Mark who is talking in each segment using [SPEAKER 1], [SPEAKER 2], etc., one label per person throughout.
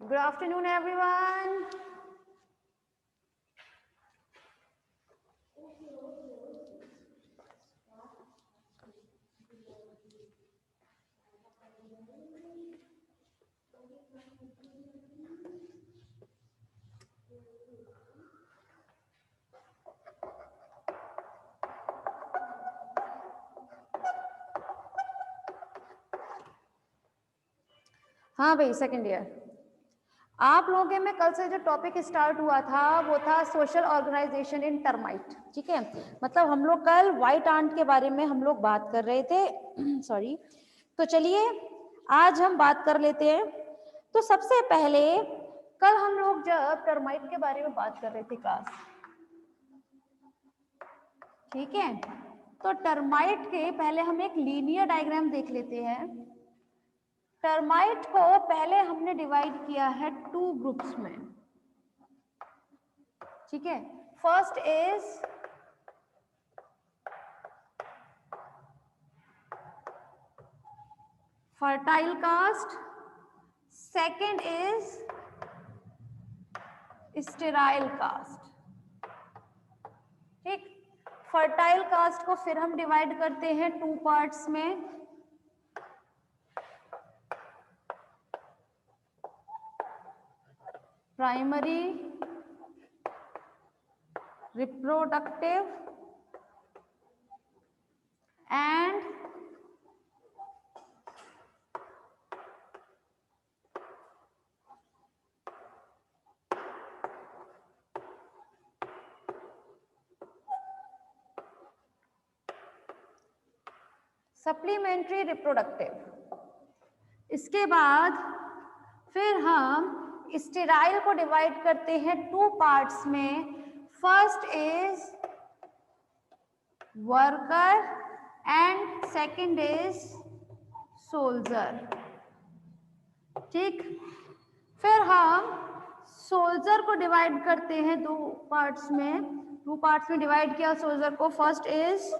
[SPEAKER 1] Good afternoon, everyone. हाँ भाई, second year. आप लोगों के में कल से जो टॉपिक स्टार्ट हुआ था वो था सोशल ऑर्गेनाइजेशन इन टर्माइट। ठीक है, मतलब हम लोग कल व्हाइट आंट के बारे में हम लोग बात कर रहे थे सॉरी। तो चलिए आज हम बात कर लेते हैं। तो सबसे पहले कल हम लोग जब टर्माइट के बारे में बात कर रहे थे क्लास, ठीक है, तो टर्माइट के पहले हम एक लीनियर डायग्राम देख लेते हैं। टर्माइट को पहले हमने डिवाइड किया है 2 ग्रुप्स में। ठीक है, first is fertile caste, second is sterile caste. ठीक, फर्टाइल कास्ट को फिर हम डिवाइड करते हैं 2 पार्ट्स में। Primary reproductive and supplementary reproductive. इसके बाद फिर हम स्टेराइल को डिवाइड करते हैं 2 पार्ट्स में। First is worker and second is soldier. ठीक, फिर हम सोल्जर को डिवाइड करते हैं 2 पार्ट्स में। 2 पार्ट्स में डिवाइड किया सोल्जर को। First is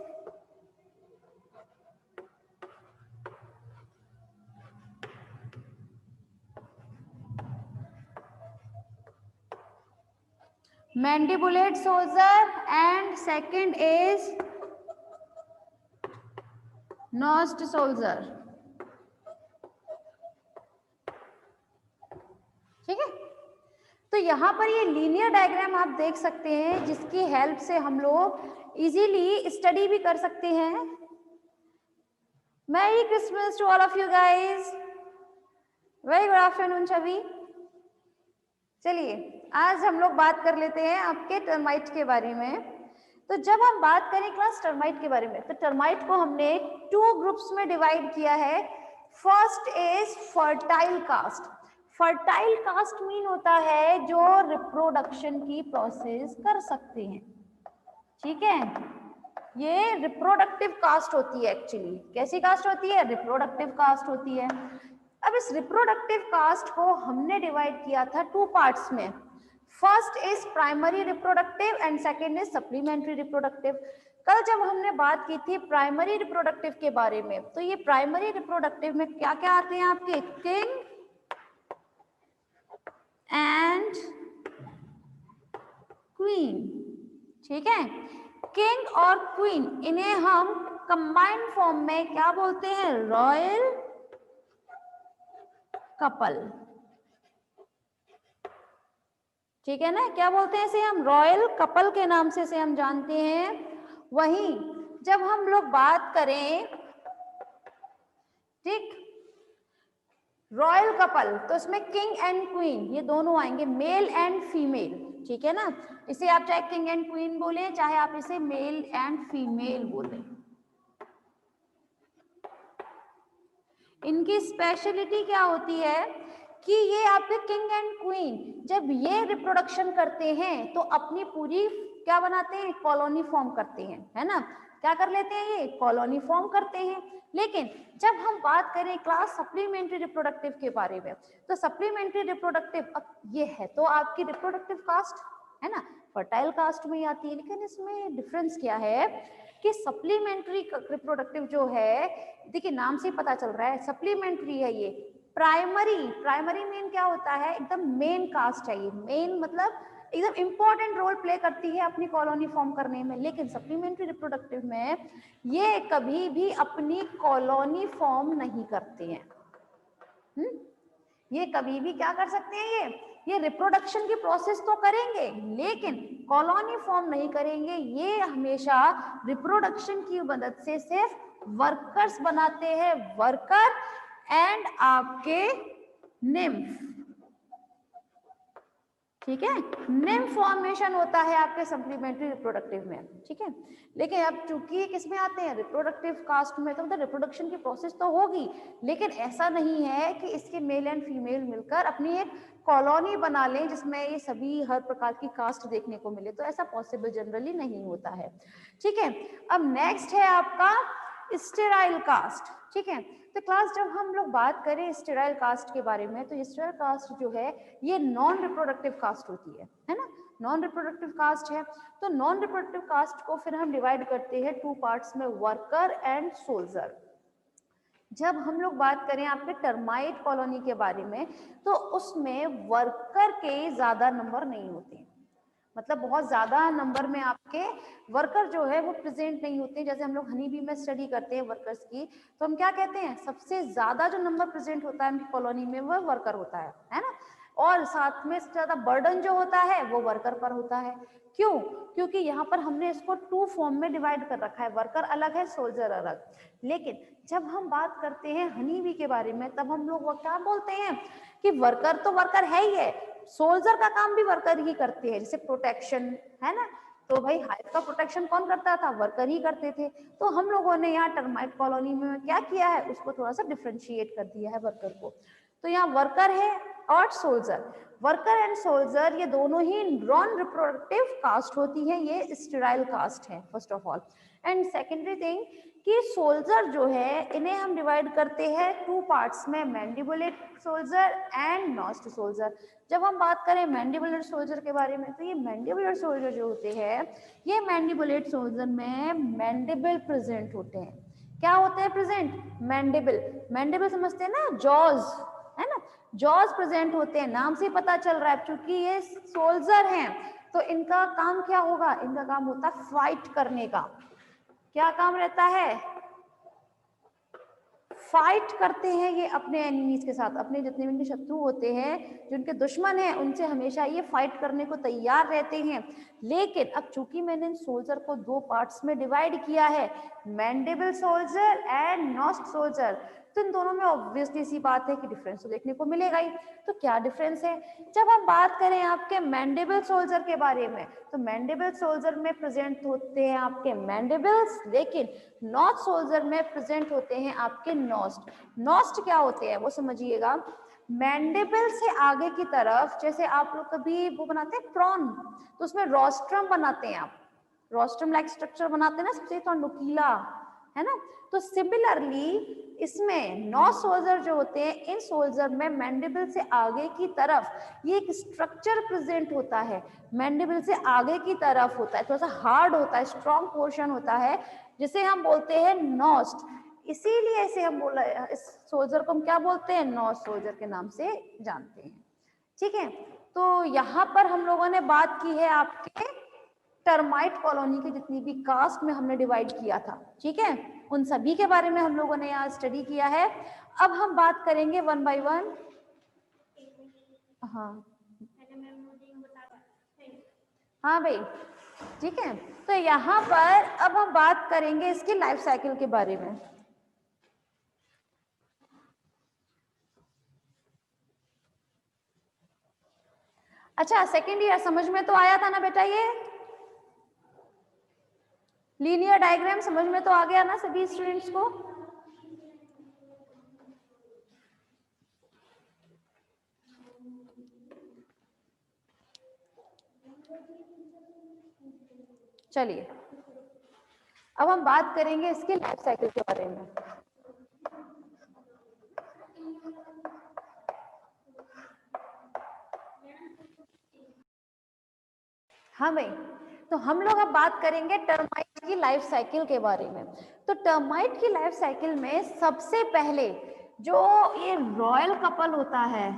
[SPEAKER 1] mandibulate soldier and second is nasute soldier. ठीक है, तो यहाँ पर ये लीनियर डायग्राम आप देख सकते हैं जिसकी हेल्प से हम लोग इजीली स्टडी भी कर सकते हैं। Merry Christmas to all of you guys, very good afternoon Chhavi. चलिए आज हम लोग बात कर लेते हैं आपके टर्माइट के बारे में। तो जब हम बात करें क्लास टर्माइट के बारे में, तो टर्माइट को हमने 2 ग्रुप्स में डिवाइड किया है। First is fertile caste. Fertile caste mean होता है जो रिप्रोडक्शन की प्रोसेस कर सकते हैं। ठीक है, ये रिप्रोडक्टिव कास्ट होती है। एक्चुअली कैसी कास्ट होती है? रिप्रोडक्टिव कास्ट होती है। अब इस रिप्रोडक्टिव कास्ट को हमने डिवाइड किया था 2 पार्ट्स में। First is primary reproductive and second is supplementary reproductive. कल जब हमने बात की थी प्राइमरी रिप्रोडक्टिव के बारे में, तो ये प्राइमरी रिप्रोडक्टिव में क्या क्या आते हैं आपके? King and queen. ठीक है, किंग और क्वीन, इन्हें हम कंबाइंड फॉर्म में क्या बोलते हैं? Royal couple. ठीक है ना, क्या बोलते हैं इसे हम? रॉयल कपल के नाम से इसे हम जानते हैं। वहीं जब हम लोग बात करें, ठीक, रॉयल कपल, तो इसमें किंग एंड क्वीन ये दोनों आएंगे, मेल एंड फीमेल। ठीक है ना, इसे आप चाहे किंग एंड क्वीन बोले, चाहे आप इसे मेल एंड फीमेल बोले। इनकी स्पेशलिटी क्या होती है कि ये आपके किंग एंड क्वीन जब ये रिप्रोडक्शन करते हैं तो अपनी पूरी क्या बनाते हैं? कॉलोनी फॉर्म करते हैं, है ना। क्या कर लेते हैं? ये कॉलोनी फॉर्म करते हैं। लेकिन जब हम बात करें क्लास सप्लीमेंट्री रिप्रोडक्टिव के बारे में, तो सप्लीमेंट्री रिप्रोडक्टिव अब ये है तो आपकी रिप्रोडक्टिव कास्ट है ना, फर्टाइल कास्ट में ही आती है। लेकिन इसमें डिफरेंस क्या है कि सप्लीमेंट्री रिप्रोडक्टिव जो है, देखिए नाम से ही पता चल रहा है सप्लीमेंट्री है, ये प्राइमरी मेन क्या होता है, एकदम मेन कास्ट है ये, मेन मतलब एकदम इंपॉर्टेंट रोल प्ले करती है अपनी कॉलोनी फॉर्म करने में। लेकिन सप्लीमेंट्री रिप्रोडक्टिव में ये कभी भी अपनी कॉलोनी फॉर्म नहीं करते हैं। ये कभी भी क्या कर सकते हैं, ये रिप्रोडक्शन की प्रोसेस तो करेंगे लेकिन कॉलोनी फॉर्म नहीं करेंगे। ये हमेशा रिप्रोडक्शन की मदद से सिर्फ वर्कर्स बनाते हैं, वर्कर एंड आपके निम्फ, ठीक है, निम्फ फॉर्मेशन होता है आपके सप्लीमेंट्री रिप्रोडक्टिव में, ठीक है। लेकिन अब चूंकि किसमें आते हैं, रिप्रोडक्टिव कास्ट में, तो मतलब रिप्रोडक्शन की प्रोसेस तो होगी लेकिन ऐसा नहीं है कि इसके मेल एंड फीमेल मिलकर अपनी एक कॉलोनी बना लें जिसमें ये सभी हर प्रकार की कास्ट देखने को मिले, तो ऐसा पॉसिबल जनरली नहीं होता है, ठीक है। अब नेक्स्ट है आपका स्टेराइल कास्ट, ठीक है। तो क्लास जब हम लोग बात करें स्टेराइल कास्ट के बारे में, तो स्टेराइल कास्ट जो है ये नॉन रिप्रोडक्टिव कास्ट होती है ना, नॉन रिप्रोडक्टिव कास्ट है। तो नॉन रिप्रोडक्टिव कास्ट को फिर हम डिवाइड करते हैं टू पार्ट्स में, वर्कर एंड सोल्जर। जब हम लोग बात करें आपके टर्माइट कॉलोनी के बारे में, तो उसमें वर्कर के ज्यादा नंबर नहीं होते, मतलब बहुत ज्यादा नंबर में आपके वर्कर जो है वो प्रेजेंट नहीं होते। जैसे हम लोग हनी बी में स्टडी करते हैं वर्कर्स की, तो हम क्या कहते हैं, सबसे ज्यादा जो नंबर प्रेजेंट होता है कॉलोनी में वो वर्कर होता है ना, और साथ में ज्यादा बर्डन जो होता है वो वर्कर पर होता है। क्यों? क्योंकि यहाँ पर हमने इसको टू फॉर्म में डिवाइड कर रखा है, वर्कर अलग है, सोल्जर अलग। लेकिन जब हम बात करते हैं हनी बी के बारे में, तब हम लोग क्या बोलते हैं कि वर्कर तो वर्कर है ही है, सोल्जर का काम भी वर्कर ही करते हैं, जैसे प्रोटेक्शन है ना, तो भाई हाइव का प्रोटेक्शन कौन करता था, वर्कर ही करते थे। तो हम लोगों ने यहाँ टर्माइट कॉलोनी में क्या किया है, उसको थोड़ा सा डिफरेंशिएट कर दिया है वर्कर को। तो यहाँ वर्कर है और सोल्जर, वर्कर एंड सोल्जर ये दोनों ही नॉन रिप्रोडक्टिव कास्ट होती है, ये स्टेराइल कास्ट है first of all. And secondary thing कि सोल्जर जो है इन्हें हम डिवाइड करते हैं टू पार्ट्स में, मैंडिबुलेट सोल्जर एंड नॉस्ट सोल्जर। जब हम बात करें मैंडिबुलेट सोल्जर के बारे में, तो ये मैंडिबुलेट सोल्जर जो होते हैं, ये मैंडिबुलेट सोल्जर में मैंडिबल प्रेजेंट होते हैं। क्या होते हैं प्रेजेंट? मैंडिबल, मैंडिबल समझते हैं ना, जॉज है ना, जॉज प्रेजेंट होते हैं, नाम से पता चल रहा है। चूंकि ये सोल्जर हैं तो इनका काम क्या होगा, इनका काम होता है फाइट करने का। क्या काम रहता है? फाइट करते हैं ये अपने एनिमीज के साथ, अपने जितने भी इनके शत्रु होते हैं, जो इनके दुश्मन हैं, उनसे हमेशा ये फाइट करने को तैयार रहते हैं। लेकिन अब चूंकि मैंने इन सोल्जर को दो पार्ट्स में डिवाइड किया है, मैंडिबल सोल्जर एंड नॉस्ट सोल्जर, तो इन दोनों में ऑब्वियसली सी बात है कि डिफरेंस तो देखने को मिलेगा ही। तो क्या डिफरेंस है? जब हम बात करें आपके मैंडिबल सोल्जर के बारे में, तो मैंडिबल सोल्जर में प्रेजेंट होते हैं आपके मैंडिबल्स, लेकिन नॉस्ट सोल्जर में प्रेजेंट होते हैं आपके नॉस्ट। नॉस्ट क्या होते हैं वो समझिएगा, मैंडिबल से आगे की तरफ, जैसे आप लोग कभी वो बनाते हैं प्रॉन, तो उसमें रोस्ट्रम बनाते हैं आप, रोस्ट्रम लाइक स्ट्रक्चर बनाते हैं ना, सबसे थोड़ा नुकीला है ना। तो सिमिलरली इसमें नॉस्ट सोल्जर जो होते हैं, इन सोल्जर में मैंडिबल से आगे की तरफ ये एक स्ट्रक्चर प्रेजेंट होता है, मैंडिबल से आगे की तरफ होता है, थोड़ा सा हार्ड होता है, स्ट्रॉन्ग पोर्शन होता है, जिसे हम बोलते हैं नॉस्ट। इसीलिए इसे हम बोला, इस सोल्जर को हम क्या बोलते हैं, नॉस्ट सोल्जर के नाम से जानते हैं, ठीक है। तो यहाँ पर हम लोगों ने बात की है आपके टर्माइट कॉलोनी की जितनी भी कास्ट में हमने डिवाइड किया था, ठीक है, उन सभी के बारे में हम लोगों ने यहाँ स्टडी किया है। अब हम बात करेंगे वन बाय वन। हाँ हाँ भाई, ठीक है। तो यहाँ पर अब हम बात करेंगे इसकी लाइफ साइकिल के बारे में। अच्छा, सेकेंड ईयर समझ में तो आया था ना बेटा, ये लीनियर डायग्राम समझ में तो आ गया ना सभी स्टूडेंट्स को? चलिए अब हम बात करेंगे इसके लाइफ साइकिल के बारे में। हाँ भाई, तो हम लोग अब बात करेंगे टर्माइट की लाइफ साइकिल के बारे में। तो टर्माइट की लाइफ साइकिल में सबसे पहले जो ये रॉयल कपल होता है,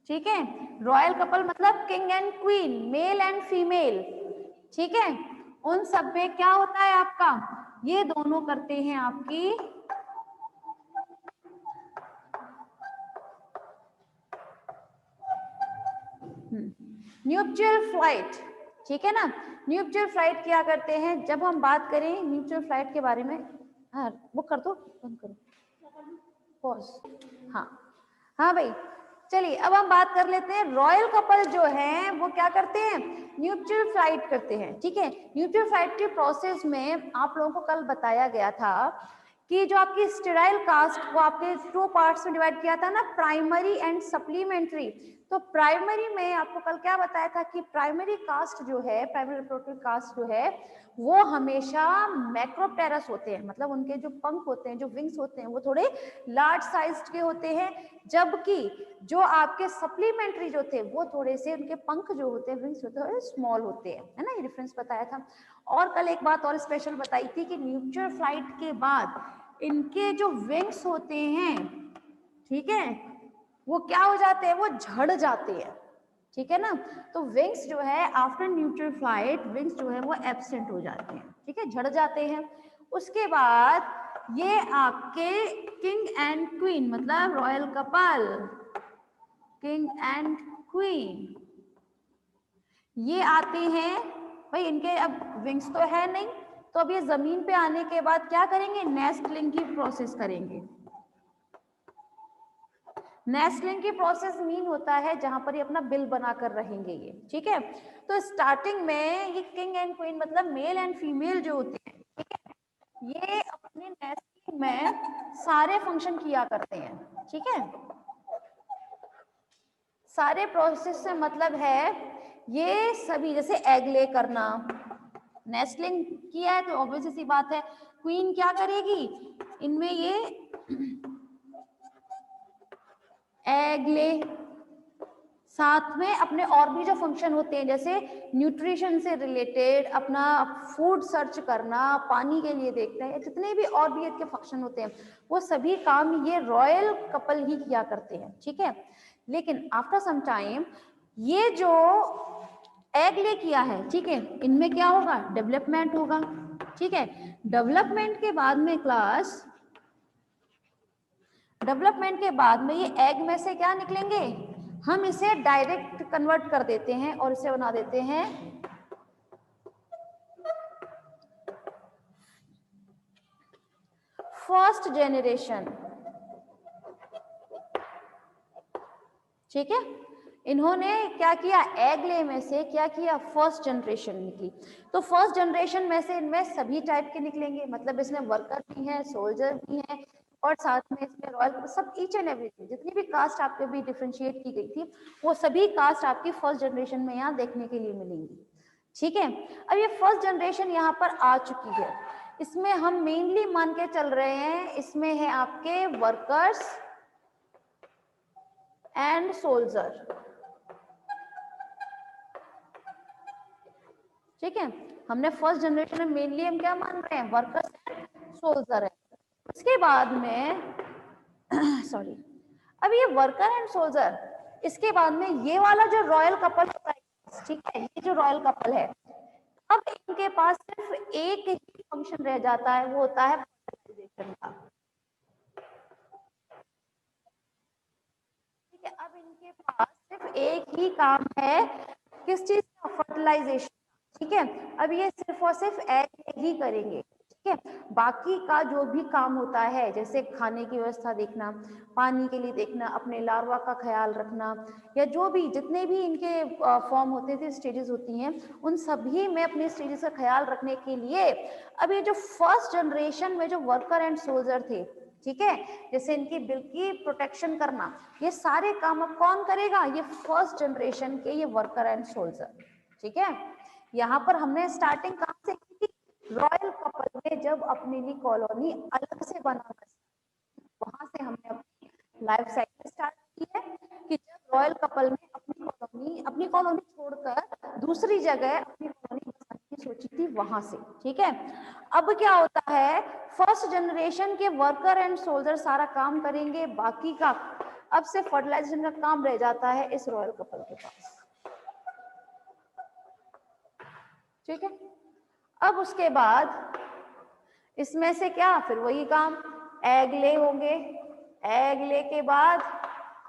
[SPEAKER 1] ठीक है, रॉयल कपल मतलब king and queen, male and female, ठीक है, उन सब में क्या होता है आपका, ये दोनों करते हैं आपकी न्यूपचुअल फ्लाइट, ठीक है ना। न्यूपचुअल फ्लाइट क्या करते हैं, जब हम बात करें न्यूपचुअल फ्लाइट के बारे में, हाँ वो कर दो, बंद करो, पॉज, हाँ हाँ भाई, चलिए अब हम बात कर लेते हैं रॉयल कपल जो है वो क्या करते हैं, न्यूपचुअल फ्लाइट करते हैं, ठीक है। न्यूपचुअल फ्लाइट के प्रोसेस में आप लोगों को कल बताया गया था कि जो आपकी स्टेराइल कास्ट वो आपके 2 पार्ट्स में डिवाइड किया था ना, प्राइमरी एंड सप्लीमेंट्री। तो प्राइमरी में आपको कल क्या बताया था कि प्राइमरी कास्ट जो है, प्राइमरी रिप्रोडक्टिव कास्ट जो है वो हमेशा मैक्रोप्टेरस होते हैं, मतलब उनके जो पंख होते हैं, जो विंग्स होते हैं वो थोड़े लार्ज साइज के होते हैं, जबकि जो आपके सप्लीमेंट्री जो थे वो थोड़े से उनके पंख जो होते हैं, विंग्स होते हैं, स्मॉल होते हैं, है ना, ये डिफरेंस बताया था। और कल एक बात और स्पेशल बताई थी कि न्यूपचुअल फ्लाइट के बाद इनके जो विंग्स होते हैं, ठीक है, वो क्या हो जाते हैं, वो झड़ जाते हैं, ठीक है ना। तो विंग्स जो है आफ्टर न्यूट्रल फ्लाइट, विंग्स जो है वो एब्सेंट हो जाते हैं, ठीक है, झड़ जाते हैं। उसके बाद ये आपके किंग एंड क्वीन मतलब royal couple, king and queen, ये आते हैं भाई, इनके अब विंग्स तो है नहीं, तो अब ये जमीन पे आने के बाद क्या करेंगे, नेस्टलिंग की प्रोसेस करेंगे। नेस्टलिंग की प्रोसेस मीन होता है जहां पर ये अपना बिल बनाकर रहेंगे ये, ठीक है। तो स्टार्टिंग में ये किंग एंड क्वीन मतलब मेल एंड फीमेल जो होते हैं, ठीक है, ये अपने नेस्टलिंग में सारे फंक्शन किया करते हैं, ठीक है। सारे प्रोसेस से मतलब है ये सभी, जैसे एग ले करना, नेस्टलिंग किया है तो ऑब्वियस सी बात है क्वीन क्या करेगी, इनमें ये एग ले, साथ में अपने और भी जो फंक्शन होते हैं जैसे न्यूट्रिशन से रिलेटेड अपना फूड सर्च करना, पानी के लिए देखते हैं, जितने भी और भी इसके फंक्शन होते हैं वो सभी काम ये रॉयल कपल ही किया करते हैं, ठीक है। लेकिन आफ्टर सम टाइम ये जो एग ले किया है, ठीक है, इनमें क्या होगा, डेवलपमेंट होगा, ठीक है। डेवलपमेंट के बाद में क्लास, डेवलपमेंट के बाद में ये एग में से क्या निकलेंगे, हम इसे डायरेक्ट कन्वर्ट कर देते हैं और इसे बना देते हैं फर्स्ट जेनरेशन, ठीक है। इन्होंने क्या किया, एग ले में से क्या किया, फर्स्ट जनरेशन निकली। तो फर्स्ट जनरेशन में से इनमें सभी टाइप के निकलेंगे, मतलब इसमें वर्कर भी हैं, सोल्जर भी हैं, और साथ में इसमें रॉयल, सब ईच एंड एवरीथिंग, जितनी भी कास्ट आपके भी डिफरेंशिएट की गई थी वो सभी कास्ट आपकी फर्स्ट जनरेशन में यहाँ देखने के लिए मिलेंगी, ठीक है। अब ये फर्स्ट जनरेशन यहाँ पर आ चुकी है, इसमें हम मेनली मान के चल रहे हैं, इसमें है आपके वर्कर्स एंड सोल्जर, ठीक है। हमने फर्स्ट जनरेशन में मेनली हम क्या मान रहे हैं, वर्कर्स एंड सोल्जर है। उसके बाद में सॉरी, अब ये वर्कर एंड सोल्जर, इसके बाद में ये वाला जो रॉयल कपल होता है, ठीक है, ये जो रॉयल कपल है, अब इनके पास सिर्फ एक ही फंक्शन रह जाता है, वो होता है फर्टिलाइजेशन का, ठीक है। अब इनके पास सिर्फ एक ही काम है, किस चीज का, फर्टिलाइजेशन, ठीक है। अब ये सिर्फ और सिर्फ एग ही करेंगे, ठीक है। बाकी का जो भी काम होता है जैसे खाने की व्यवस्था देखना, पानी के लिए देखना, अपने लार्वा का ख्याल रखना, या जो भी जितने भी इनके फॉर्म होते थे, स्टेजेस होती हैं, उन सभी में अपने स्टेजेस का ख्याल रखने के लिए अब ये जो फर्स्ट जनरेशन में जो वर्कर एंड सोल्जर थे, ठीक है, जैसे इनकी बिल की प्रोटेक्शन करना, ये सारे काम अब कौन करेगा, ये फर्स्ट जनरेशन के ये वर्कर एंड सोल्जर, ठीक है। यहाँ पर हमने स्टार्टिंग कहाँ से की थी, रॉयल कपल ने जब अपने लिए कॉलोनी अलग से बनाना, वहां से हमने अपनी लाइफ साइकिल स्टार्ट की है कि जब रॉयल कपल ने अपनी कॉलोनी छोड़कर दूसरी जगह अपनी कॉलोनी बसाने की सोची थी वहां से, ठीक है। अब क्या होता है, फर्स्ट जनरेशन के वर्कर एंड सोल्जर सारा काम करेंगे, बाकी का अब से फर्टिलाइजेशन का काम रह जाता है इस रॉयल कपल के पास, ठीक है। अब उसके बाद इसमें से क्या, फिर वही काम, एग ले होंगे, एग ले के बाद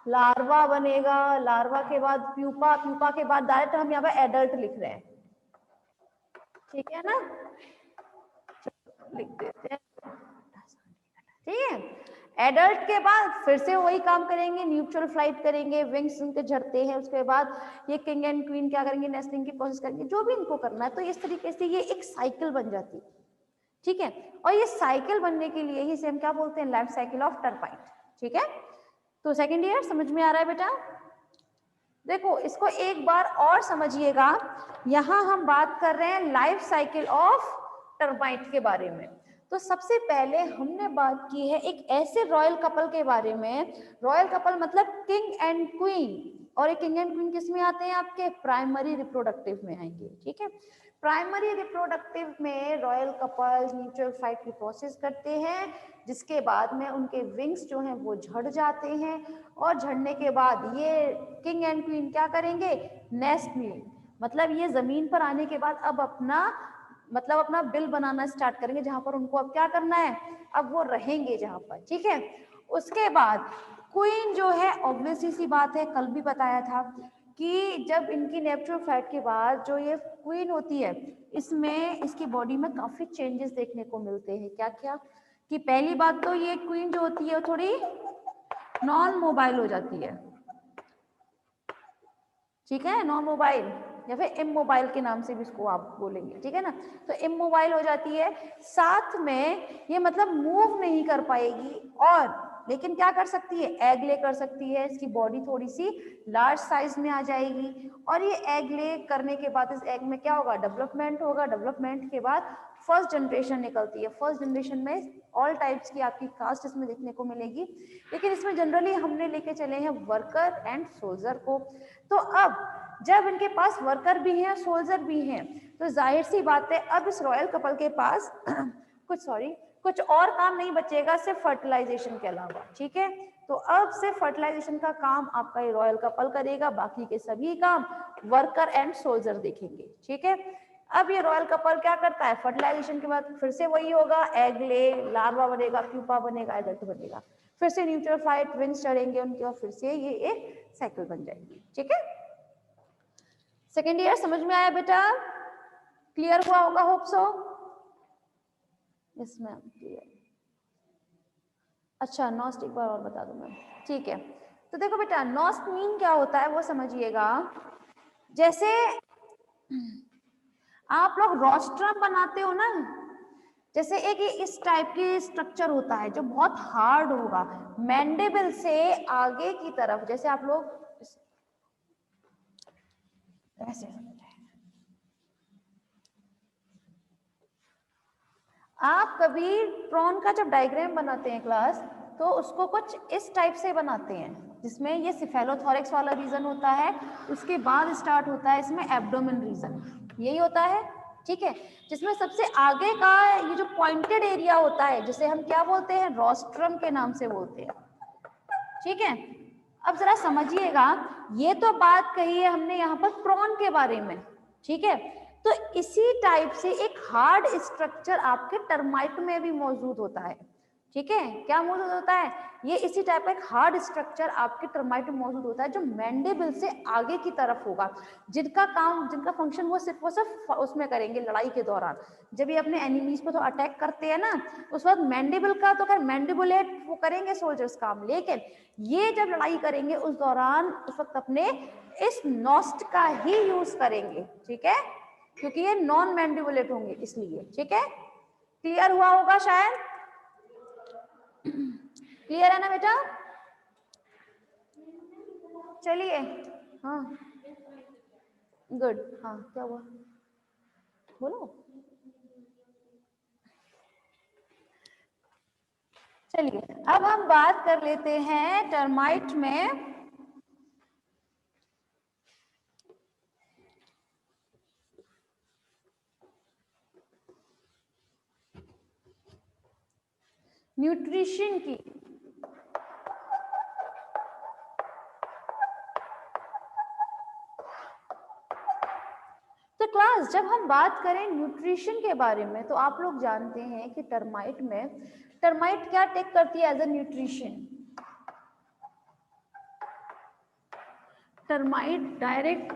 [SPEAKER 1] लार्वा बनेगा, लार्वा के बाद प्यूपा, प्यूपा के बाद डायरेक्ट हम यहाँ पे एडल्ट लिख रहे हैं, ठीक है ना, लिख देते हैं, ठीक है। एडल्ट के बाद फिर से वही काम करेंगे, न्यूट्रल फ्लाइट करेंगे, विंग्स उनके झड़ते हैं, उसके बाद ये किंग एंड क्वीन क्या करेंगे, नेस्टिंग की प्रोसेस करेंगे, जो भी इनको करना है। तो इस तरीके से ये एक साइकिल बन जाती है, ठीक है। और ये साइकिल बनने के लिए ही हम क्या बोलते हैं, लाइफ साइकिल ऑफ टर्माइट, ठीक है। तो सेकेंड ईयर समझ में आ रहा है बेटा? देखो इसको एक बार और समझिएगा, यहां हम बात कर रहे हैं लाइफ साइकिल ऑफ टर्माइट के बारे में। तो सबसे पहले हमने बात की है एक ऐसे रॉयल कपल के बारे में, रॉयल कपल मतलब किंग एंड क्वीन, और ये किंग एंड क्वीन किस में आते हैं, आपके प्राइमरी रिप्रोडक्टिव में आएंगे, ठीक है। प्राइमरी रिप्रोडक्टिव में रॉयल कपल्स न्यूट्रल फ्लाइट की प्रोसेस करते हैं, जिसके बाद में उनके विंग्स जो हैं वो झड़ जाते हैं, और झड़ने के बाद ये किंग एंड क्वीन क्या करेंगे, नेस्ट में, मतलब ये जमीन पर आने के बाद अब अपना बिल बनाना स्टार्ट करेंगे, जहां पर उनको अब क्या करना है, अब वो रहेंगे जहां पर, ठीक है। उसके बाद क्वीन जो है, ऑब्वियसली सी बात है, कल भी बताया था कि जब इनकी नेचुरल फ्लाइट के बाद जो ये क्वीन होती है, इसमें इसकी बॉडी में काफी चेंजेस देखने को मिलते हैं। क्या क्या, कि पहली बात तो ये क्वीन जो होती है वो थोड़ी नॉन मोबाइल हो जाती है, ठीक है, नॉन मोबाइल या फिर इमोबाइल के नाम से भी इसको आप बोलेंगे, ठीक है ना। तो इमोबाइल हो जाती है, साथ में ये मतलब मूव नहीं कर पाएगी, और लेकिन क्या कर सकती है, एग ले कर सकती है, इसकी बॉडी थोड़ी सी लार्ज साइज में आ जाएगी, और ये एग ले करने के बाद इस एग में क्या होगा, डेवलपमेंट होगा, डेवलपमेंट के बाद फर्स्ट जनरेशन निकलती है। फर्स्ट जनरेशन में ऑल टाइप्स की आपकी कास्ट इसमें देखने को मिलेगी, लेकिन इसमें जनरली हमने लेके चले हैं वर्कर एंड सोल्जर को। तो अब जब इनके पास वर्कर भी हैं, सोल्जर भी हैं, तो जाहिर सी बात है अब इस रॉयल कपल के पास कुछ और काम नहीं बचेगा सिर्फ फर्टिलाइजेशन के अलावा, ठीक है। तो अब सिर्फ फर्टिलाइजेशन का काम आपका ये रॉयल कपल करेगा, बाकी के सभी काम वर्कर एंड सोल्जर देखेंगे, ठीक है। अब ये रॉयल कपल क्या करता है, फर्टिलाइजेशन के बाद फिर से वही होगा, एग ले, लार्वा बनेगा, प्यूपा बनेगा, एडल्ट बनेगा, फिर से न्यूट्रल फ्लाइट, विंग्स चढ़ेंगे उनके, और फिर से ये एक साइकिल बन जाएगी, ठीक है। सेकेंड ईयर समझ में आया बेटा? क्लियर हुआ होगा, hope so. Yes ma'am, clear. अच्छा, नॉस्ट एक बार और बता दूं मैं, ठीक है। तो देखो बेटा, नॉस्ट मीन क्या होता है वो समझिएगा। जैसे आप लोग रोस्ट्रम बनाते हो ना, जैसे एक इस टाइप की स्ट्रक्चर होता है जो बहुत हार्ड होगा, मैंडिबल से आगे की तरफ, जैसे आप लोग ऐसे, आप कभी प्रॉन का जब डायग्राम बनाते हैं क्लास, तो उसको कुछ इस टाइप से बनाते हैं, जिसमें ये सिफेलोथोरैक्स वाला रीजन होता है, उसके बाद स्टार्ट होता है इसमें एब्डोमेन रीजन, यही होता है, ठीक है। जिसमें सबसे आगे का ये जो पॉइंटेड एरिया होता है, जिसे हम क्या बोलते हैं, रोस्ट्रम के नाम से बोलते हैं, ठीक है। अब जरा समझिएगा, ये तो बात कही है हमने यहाँ पर प्रॉन के बारे में, ठीक है। तो इसी टाइप से एक हार्ड स्ट्रक्चर आपके टर्माइट में भी मौजूद होता है, ठीक है। क्या मौजूद होता है, ये इसी टाइप का एक हार्ड स्ट्रक्चर आपके टर्माइट में मौजूद होता है, जो मैंडिबल से आगे की तरफ होगा, जिनका फंक्शन वो सिर्फ उसमें करेंगे लड़ाई के दौरान, जब ये अपने एनिमीज को तो अटैक करते हैं ना, उस वक्त मैंडिबल का तो खैर मैंडिबुलेट वो करेंगे सोल्जर्स काम, लेकिन ये जब लड़ाई करेंगे उस दौरान उस वक्त अपने इस नॉस्ट का ही यूज करेंगे, ठीक है, क्योंकि ये नॉन मैंडिबुलेट होंगे इसलिए, ठीक है। क्लियर हुआ होगा शायद? क्लियर है ना बेटा? चलिए, हाँ गुड, हाँ क्या हुआ बोलो। चलिए अब हम बात कर लेते हैं टर्माइट में न्यूट्रिशन की। तो क्लास जब हम बात करें न्यूट्रिशन के बारे में तो आप लोग जानते हैं कि टर्माइट में टर्माइट क्या टेक करती है as a nutrition. Termite direct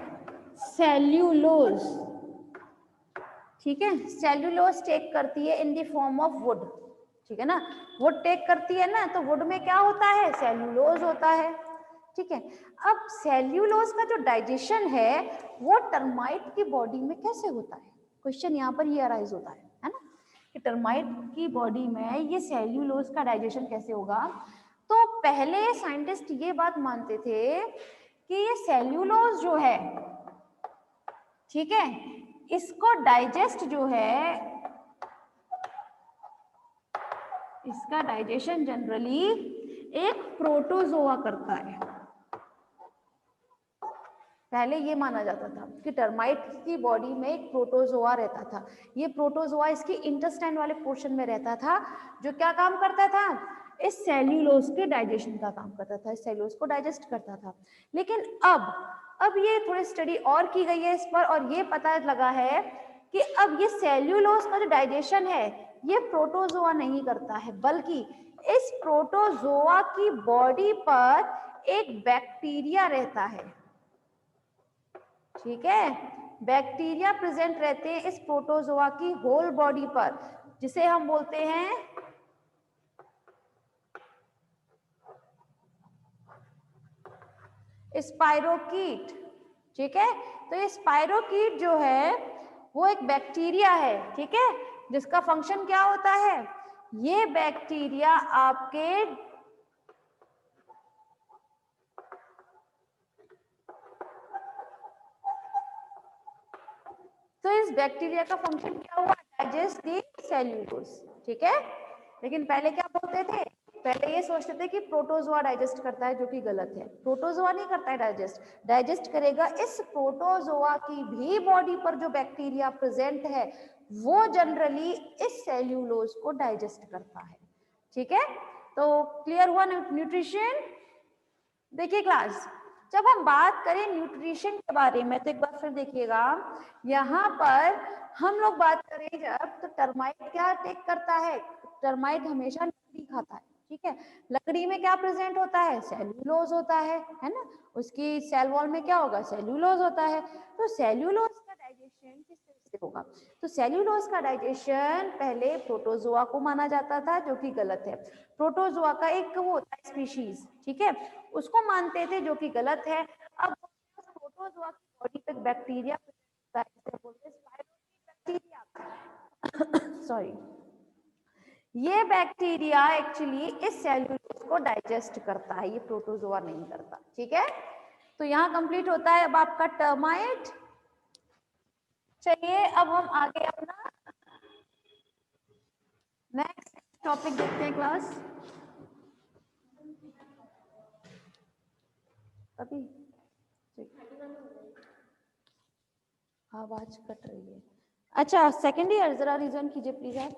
[SPEAKER 1] cellulose, ठीक है, सेल्यूलोज टेक करती है in the form of wood, ठीक है ना, वुड टेक करती है ना, तो वुड में क्या होता है, सेल्यूलोज होता है, ठीक है। अब सेल्यूलोज का जो डाइजेशन है वो टर्माइट की बॉडी में कैसे होता है, क्वेश्चन यहाँ पर ये अराइज होता है ना, कि टर्माइट की बॉडी में ये सेल्यूलोज का डाइजेशन कैसे होगा। तो पहले साइंटिस्ट ये बात मानते थे कि ये सेल्यूलोज जो है, ठीक है, इसको डाइजेस्ट जो है, इसका डाइजेशन जनरली एक प्रोटोजोआ करता है। पहले ये माना जाता था कि टर्माइट की बॉडी में एक प्रोटोजोआ रहता था, ये प्रोटोजोआ इसके इंटेस्टाइन वाले पोर्शन में रहता था, जो क्या काम करता था, इस सेल्यूलोज के डाइजेशन का काम करता था, इस सेल्यूलोज को डाइजेस्ट करता था। लेकिन अब ये थोड़ी स्टडी और की गई है इस पर, और ये पता लगा है कि अब ये सेल्यूलोज का जो डाइजेशन है ये प्रोटोजोआ नहीं करता है, बल्कि इस प्रोटोजोआ की बॉडी पर एक बैक्टीरिया रहता है, ठीक है, बैक्टीरिया प्रेजेंट रहते हैं इस प्रोटोजोआ की होल बॉडी पर, जिसे हम बोलते हैं स्पाइरोकीट, ठीक है। तो ये स्पाइरोकीट जो है वो एक बैक्टीरिया है, ठीक है, जिसका फंक्शन क्या होता है, ये बैक्टीरिया आपके तो इस बैक्टीरिया का फंक्शन क्या हुआ, डाइजेस्ट दी सेल्यूलोज, ठीक है। लेकिन पहले क्या बोलते थे, पहले ये सोचते थे कि प्रोटोजोआ डाइजेस्ट करता है, जो कि गलत है, प्रोटोजोआ नहीं करता है डाइजेस्ट, डाइजेस्ट करेगा इस प्रोटोजोआ की भी बॉडी पर जो बैक्टीरिया प्रेजेंट है वो जनरली इस सेल्यूलोज को डाइजेस्ट करता है, ठीक है। तो क्लियर हुआ न्यूट्रिशन। देखिए क्लास, जब हम बात करें न्यूट्रिशन के बारे में तो एक बार फिर देखिएगा, यहाँ पर हम लोग बात करें जब, तो टर्माइट क्या टेक करता है, टर्माइट हमेशा लकड़ी खाता है, ठीक है, लकड़ी में क्या प्रेजेंट होता है, सेल्यूलोज होता है ना, उसकी सेल वॉल में क्या होगा, सेल्यूलोज होता है। तो सेल्यूलोज का डाइजेशन किस तरह से होगा, तो सेल्यूलोज का डाइजेशन पहले प्रोटोजोआ को माना जाता था, जो कि गलत है, प्रोटोजोआ का एक वो होता है स्पीशीज, ठीक है, उसको मानते थे, जो कि गलत है। अब प्रोटोजोआ की बॉडी पे बैक्टीरिया बोलते हैं बैक्टीरिया सॉरी, ये बैक्टीरिया एक्चुअली इस सेल्यूलोज को डाइजेस्ट करता है, ये प्रोटोजोआ नहीं करता, ठीक है। तो यहाँ कंप्लीट होता है अब आपका टर्माइट। चलिए अब हम आगे अपना नेक्स्ट टॉपिक देखते हैं क्लास। अभी आवाज कट रही है, अच्छा सेकेंड ईयर जरा रीजन कीजिए प्लीज आप।